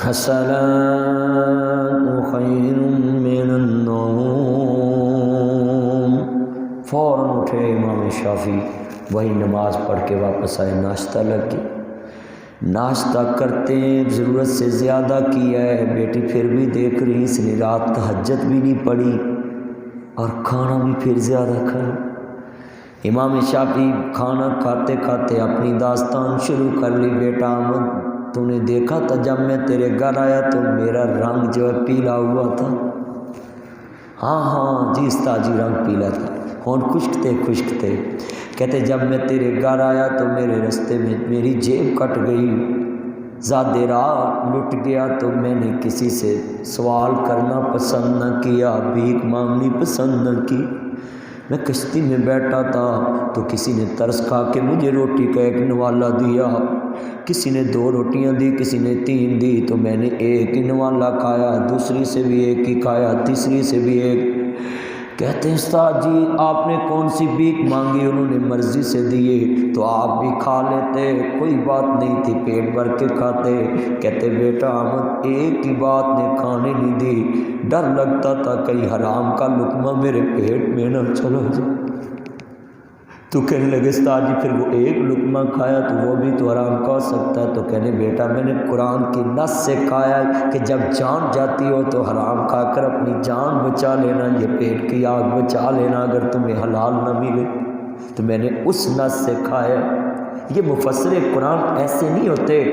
الصلاۃ خیر من النوم۔ فوراً اٹھے امام شافعی، وہی نماز پڑھ کے واپس آئے، ناشتہ لگ گیا، ناشتہ کرتے ضرورت سے زیادہ کیا ہے، بیٹی پھر بھی دیکھ رہی، اس نے رات تہجد بھی نہیں پڑھی اور کھانا بھی پھر زیادہ کھایا۔ امام شافعی کھانا کھاتے کھاتے اپنی داستان شروع کر لی، بیٹا احمد تو نے دیکھا تھا جب میں تیرے گھر آیا تو میرا رنگ جو ہے پیلا ہوا تھا؟ ہاں جی استاد جی، رنگ پیلا تھا، ہونٹ خشک تھے۔ کہتے جب میں تیرے گھر آیا تو میرے رستے میں میری جیب کٹ گئی، زیادہ راہ لٹ گیا، تو میں نے کسی سے سوال کرنا پسند نہ کیا، بھیک مانگنی پسند نہ کی۔ میں کشتی میں بیٹھا تھا تو کسی نے ترس کھا کے مجھے روٹی کا ایک نوالا دیا، کسی نے 2 روٹیاں دی، کسی نے 3 دی، تو میں نے ایک ہی نوالا کھایا، دوسری سے بھی ایک ہی کھایا، تیسری سے بھی ایک۔ کہتے ہیں استاد جی آپ نے کون سی بھیک مانگی؟ انہوں نے مرضی سے دیے تو آپ بھی کھا لیتے، کوئی بات نہیں تھی، پیٹ بھر کے کھاتے۔ کہتے بیٹا احمد ایک ہی بات نے کھانے نہیں دی، ڈر لگتا تھا کہیں حرام کا لقمہ میرے پیٹ میں نہ چلا جائے۔ تو کہنے لگے استاد جی پھر وہ ایک لقمہ کھایا تو وہ بھی تو حرام کا ہو سکتا ہے؟ تو کہنے بیٹا میں نے قرآن کی نص سے کھایا کہ جب جان جاتی ہو تو حرام کھا کر اپنی جان بچا لینا، یہ پیٹ کی آگ بچا لینا اگر تمہیں حلال نہ ملے، تو میں نے اس نص سے کھایا۔ یہ مفسر قرآن ایسے نہیں ہوتے،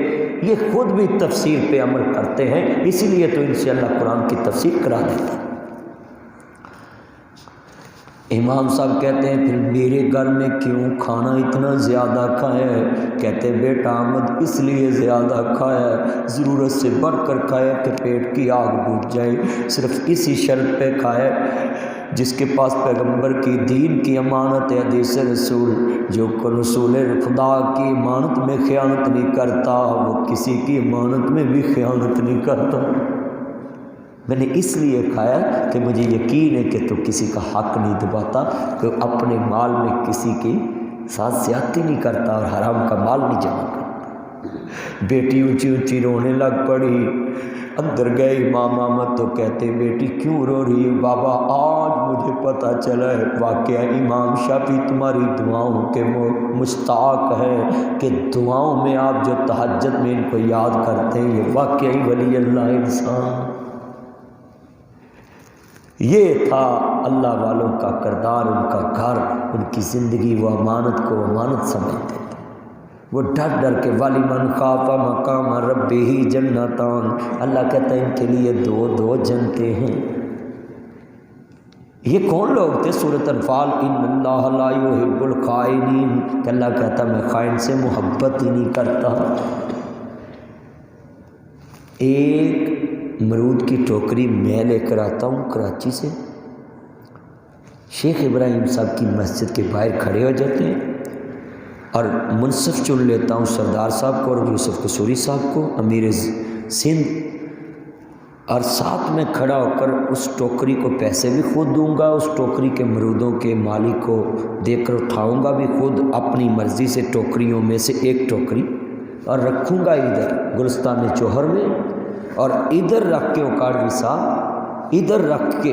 یہ خود بھی تفسیر پہ عمل کرتے ہیں، اسی لیے تو انشاءاللہ قرآن کی تفسیر کرا دیتا۔ امام صاحب کہتے ہیں پھر میرے گھر میں کیوں کھانا اتنا زیادہ کھایا ہے؟ کہتے بیٹا احمد اس لیے زیادہ کھایا ہے، ضرورت سے بڑھ کر کھایا کہ پیٹ کی آگ بجھ جائے، صرف اسی شرط پہ کھایا جس کے پاس پیغمبر کی دین کی امانت ہے، حدیث رسول، جو رسول خدا کی امانت میں خیانت نہیں کرتا وہ کسی کی امانت میں بھی خیانت نہیں کرتا۔ میں نے اس لیے کھایا کہ مجھے یقین ہے کہ تو کسی کا حق نہیں دباتا، کہ اپنے مال میں کسی کے ساتھ زیادتی نہیں کرتا اور حرام کا مال نہیں جمع کرتا۔ بیٹی اونچی اونچی رونے لگ پڑی، اندر گئے امام احمد تو کہتے بیٹی کیوں رو رہی ہے؟ بابا آج مجھے پتہ چلا ہے واقعہ امام شافعی تمہاری دعاؤں کے مشتاق ہے، کہ دعاؤں میں آپ جو تہجد میں ان کو یاد کرتے ہیں یہ واقعی ولی اللہ انسان۔ یہ تھا اللہ والوں کا کردار، ان کا گھر، ان کی زندگی، وہ امانت کو امانت سمجھتے تھے، وہ ڈر ڈر کے وَلِمَنْ خَافَ مَقَامَ رَبِّهِ جَنَّتَانِ، اللہ کہتا ہے ان کے لیے 2 جنتیں ہیں۔ یہ کون لوگ تھے؟ سورۃ انفال، ان اللہ لا يحب الخائنین، کہ اللہ کہتا میں خائن سے محبت ہی نہیں کرتا۔ ایک مرود کی ٹوکری میں لے کر آتا ہوں کراچی سے، شیخ ابراہیم صاحب کی مسجد کے باہر کھڑے ہو جاتے ہیں اور منصف چن لیتا ہوں سردار صاحب کو اور یوسف قصوری صاحب کو، امیر سندھ، اور ساتھ میں کھڑا ہو کر اس ٹوکری کو پیسے بھی خود دوں گا، اس ٹوکری کے مرودوں کے مالک کو دے کر اٹھاؤں گا بھی خود اپنی مرضی سے ٹوکریوں میں سے ایک ٹوکری، اور رکھوں گا ادھر گلستان چوہر میں، اور ادھر رکھ کے اوکاڑوی صاحب ادھر رکھ کے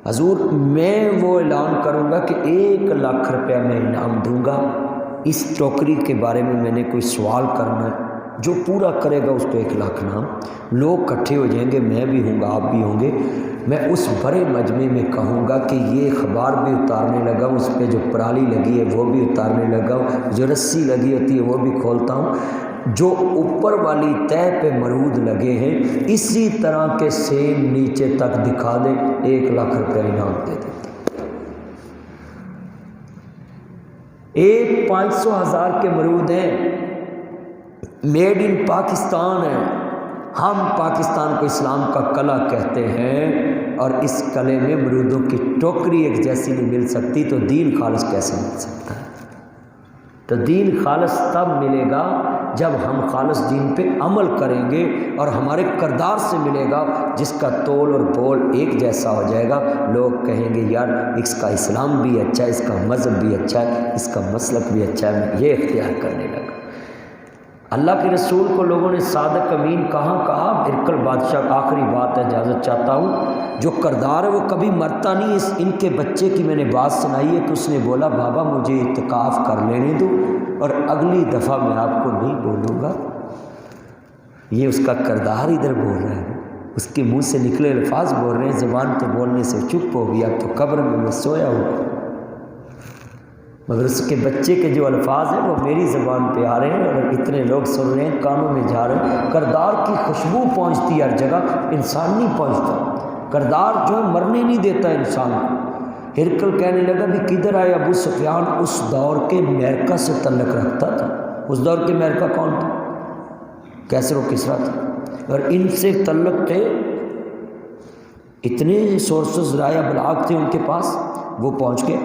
حضور میں وہ اعلان کروں گا کہ 1 لاکھ روپیہ میں انعام دوں گا، اس ٹوکری کے بارے میں میں نے کوئی سوال کرنا ہے، جو پورا کرے گا اس کو 1 لاکھ انعام۔ لوگ کٹھے ہو جائیں گے، میں بھی ہوں گا، آپ بھی ہوں گے، میں اس بڑے مجمع میں کہوں گا کہ یہ اخبار بھی اتارنے لگا ہوں، اس پہ جو پرالی لگی ہے وہ بھی اتارنے لگا ہوں، جو رسی لگی ہوتی ہے وہ بھی کھولتا ہوں، جو اوپر والی تہ پہ مرود لگے ہیں اسی طرح کے سیم نیچے تک دکھا دیں، 1 لاکھ روپے انعام دے دیتے۔ ایک 500,000 کے مرود ہیں، میڈ ان پاکستان ہے، ہم پاکستان کو اسلام کا قلعہ کہتے ہیں، اور اس قلعے میں مرودوں کی ٹوکری ایک جیسی نہیں مل سکتی، تو دین خالص کیسے مل سکتا ہے؟ تو دین خالص تب ملے گا جب ہم خالص دین پہ عمل کریں گے، اور ہمارے کردار سے ملے گا جس کا تول اور بول ایک جیسا ہو جائے گا، لوگ کہیں گے یار اس کا اسلام بھی اچھا ہے، اس کا مذہب بھی اچھا ہے، اس کا مسلک بھی اچھا ہے، میں یہ اختیار کرنے لگا۔ اللہ کے رسول کو لوگوں نے صادق امین کہا ہرقل بادشاہ آخری بات ہے، اجازت چاہتا ہوں، جو کردار ہے وہ کبھی مرتا نہیں۔ ان کے بچے کی میں نے بات سنائی ہے کہ اس نے بولا بابا مجھے اعتکاف کر لینے دو اور اگلی دفعہ میں آپ کو نہیں بولوں گا۔ یہ اس کا کردار ادھر بول رہا ہے، اس کے منہ سے نکلے الفاظ بول رہے ہیں، زبان تو بولنے سے چپ ہو گیا، اب تو قبر میں سویا ہوا، مگر اس کے بچے کے جو الفاظ ہیں وہ میری زبان پہ آ رہے ہیں اور اتنے لوگ سن رہے ہیں، کانوں میں جا رہے ہیں۔ کردار کی خوشبو پہنچتی ہے ہر جگہ، انسان نہیں پہنچتا۔ کردار جو ہے مرنے نہیں دیتا انسان کو۔ ہرقل کہنے لگا بھی کدھر آئے ابو سفیان اس دور کے میرکا سے تعلق رکھتا تھا۔ اس دور کے میرکا کون تھا؟ کیسر و کسریٰ تھا، اور ان سے تعلق تھے، اتنے سورسز رائے ابلاغ تھے ان کے پاس، وہ پہنچ گئے۔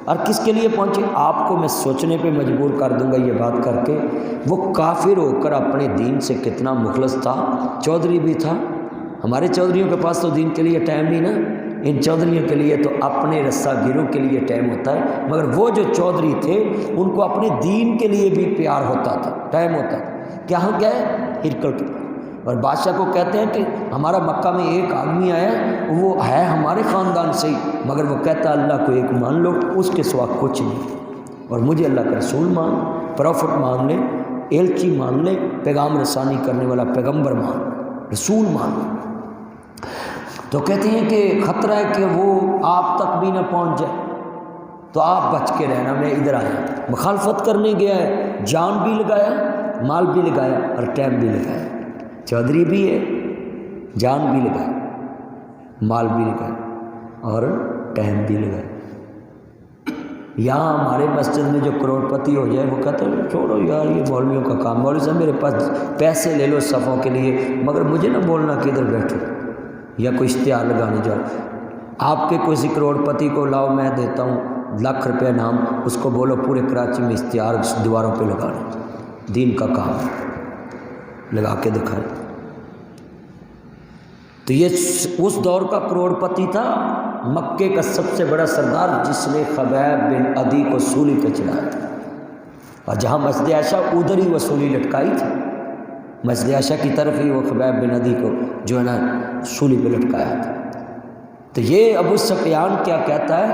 اور کس کے لیے پہنچے؟ آپ کو میں سوچنے پہ مجبور کر دوں گا یہ بات کر کے، وہ کافر ہو کر اپنے دین سے کتنا مخلص تھا، چودھری بھی تھا۔ ہمارے چودھریوں کے پاس تو دین کے لیے ٹائم نہیں نا، ان چودھریوں کے لیے تو اپنے رسہ گیروں کے لیے ٹائم ہوتا ہے، مگر وہ جو چودھری تھے ان کو اپنے دین کے لیے بھی پیار ہوتا تھا، ٹائم ہوتا تھا۔ کہاں گئے؟ ہرقل کے پاس، اور بادشاہ کو کہتے ہیں کہ ہمارا مکہ میں ایک آدمی آیا ہے، وہ ہے ہمارے خاندان سے ہی، مگر وہ کہتا ہے اللہ کو ایک مان لو، اس کے سوا کچھ نہیں، اور مجھے اللہ کا رسول مان، پروفٹ مان لے، ایلچی مان لے، پیغام رسانی کرنے والا پیغمبر مان، رسول مان۔ تو کہتے ہیں کہ خطرہ ہے کہ وہ آپ تک بھی نہ پہنچ جائے، تو آپ بچ کے رہنا، میں ادھر آیا، مخالفت کرنے گیا ہے، جان بھی لگایا، مال بھی لگایا اور ٹائم بھی لگایا۔ چودھری بھی ہے، جان بھی لگایا، مال بھی لگایا اور ٹائم بھی لگایا۔ یہاں ہمارے مسجد میں جو کروڑ پتی ہو جائے وہ کہتے ہیں چھوڑو یار یہ مولویوں کا کام، مولوی صاحب میرے پاس پیسے لے لو صفوں کے لیے، مگر مجھے نہ بولنا کہ ادھر بیٹھو یا کوئی اشتہار لگانے جاؤ۔ آپ کے کسی کروڑ پتی کو لاؤ، میں دیتا ہوں ₹1,00,000 نام، اس کو بولو پورے کراچی میں اشتہار دیواروں پہ لگانا، دین کا کام لگا کے دکھائے۔ تو یہ اس دور کا کروڑ پتی تھا، مکے کا سب سے بڑا سردار، جس نے خبیب بن عدی کو سولی پہ چڑھایا تھا، اور جہاں مسجد عائشہ ادھر ہی وہ سولی لٹکائی تھی، مسجد عائشہ کی طرف ہی وہ خبیب بن عدی کو جو ہے نا سولی پہ لٹکایا تھا۔ تو یہ ابو سفیان کیا کہتا ہے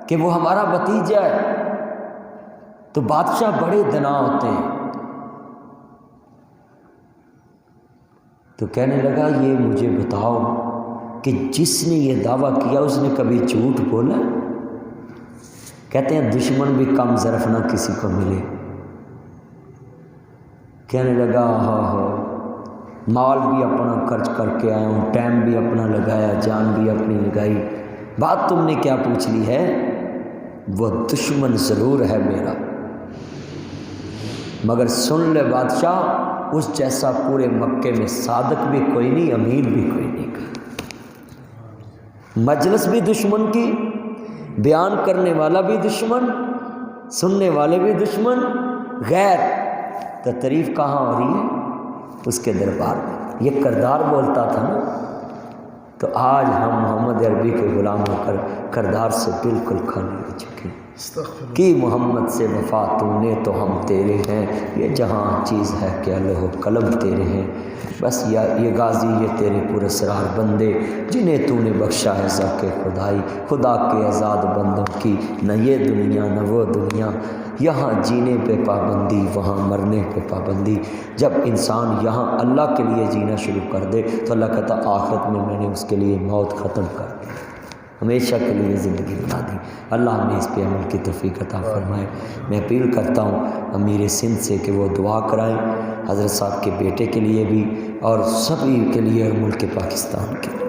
کہ وہ ہمارا بھتیجا ہے۔ تو بادشاہ بڑے دنا ہوتے ہیں، تو کہنے لگا یہ مجھے بتاؤ کہ جس نے یہ دعویٰ کیا اس نے کبھی جھوٹ بولا؟ کہتے ہیں دشمن بھی کم ظرف نہ کسی کو ملے۔ کہنے لگا ہاں مال بھی اپنا خرچ کر کے آیا ہوں، ٹائم بھی اپنا لگایا، جان بھی اپنی لگائی، بات تم نے کیا پوچھ لی ہے؟ وہ دشمن ضرور ہے میرا، مگر سن لے بادشاہ اس جیسا پورے مکے میں صادق بھی کوئی نہیں، امیر بھی کوئی نہیں کا۔ مجلس بھی دشمن کی، بیان کرنے والا بھی دشمن، سننے والے بھی دشمن، غیر تو تعریف کہاں ہو رہی ہے؟ اس کے دربار میں۔ یہ کردار بولتا تھا نا، تو آج ہم محمد عربی کے غلام ہو کر کردار سے بالکل خالی ہو چکے ہیں۔ کہ محمد سے وفا تو نے تو ہم تیرے ہیں، یہ جہاں چیز ہے کہ لوح و قلم تیرے ہیں، بس یہ غازی یہ تیرے پراسرار بندے جنہیں تو نے بخشا ہے ذاکر خدائی، خدا کے آزاد بندوں کی نہ یہ دنیا نہ وہ دنیا، یہاں جینے پہ پابندی وہاں مرنے پہ پابندی۔ جب انسان یہاں اللہ کے لیے جینا شروع کر دے تو اللہ کہتا آخرت میں نے اس کے لیے موت ختم کر دی، ہمیشہ کے لیے زندگی بنا دی۔ اللہ ہمیں اس پہ عمل کی توفیق عطا فرمائے۔ میں اپیل کرتا ہوں امیر سندھ سے کہ وہ دعا کرائیں حضرت صاحب کے بیٹے کے لیے بھی اور سبھی کے لیے اور ملک پاکستان کے لیے۔